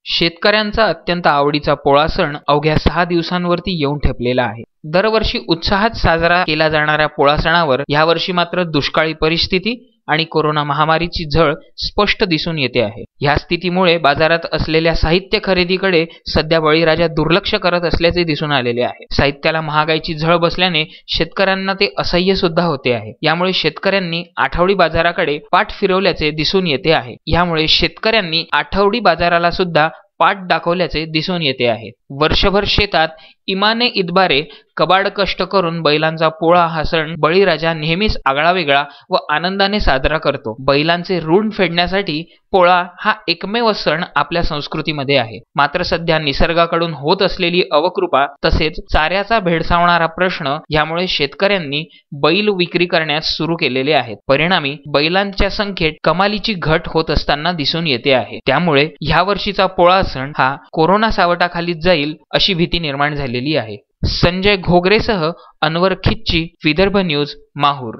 शेतकऱ्यांचा अत्यंत आवडीचा पोळा सण अवघ्या 6 दिवसांवरती येऊन ठेपलेला आहे। दरवर्षी उत्साहात साजरा केला जाणाऱ्या पोळा सणावर यावर्षी मात्र दुष्काळी परिस्थिती आणि कोरोना महामारीची झळ स्पष्ट दिसून येते आहे। ह्या स्थितीमुळे बाजारात असलेल्या साहित्य खरेदीकडे सध्या बळीराजा दुर्लक्ष करत असल्याचे दिसून आलेले आहे। साहित्याला महागाईची झळ बसल्याने शेतकऱ्यांना ते असह्य सुद्धा होते आहे। यामुळे शेतकऱ्यांनी आठवडी बाजाराकडे पाठ फिरवल्याचे दिसून येते आहे। यामुळे शेतकऱ्यांनी आठवडी बाजाराला सुद्धा पाठ दाखवल्याचे दिसून येते आहे। वर्षभर शेतात इमाने इतबारे कबाड कष्ट करून बैलांचा पोळा हा सण बळीराजा नेहमीच आगळावेगळा व आनंदाने साजरा करतो। बैलांचे ऋण फेडण्यासाठी पोळा हा एकमेव सण आपल्या संस्कृतीमध्ये आहे। मात्र सध्या निसर्गाकडून होत असलेली अवकृपा तसेच चाऱ्याचा भेडसावणारा प्रश्न यामुळे शेतकऱ्यांनी बैल विक्री करण्यास सुरू केलेले आहेत। परिणामी बैलांच्या संख्येत कमालीची घट होत असताना दिसून येते आहे। त्यामुळे ह्या वर्षीचा पोळा सण हा कोरोना सावटाखाली जाईल अशी भीती निर्माण झालेली आहे। संजय घोगरेसह अनवर खिच्ची, विदर्भ न्यूज, माहूर।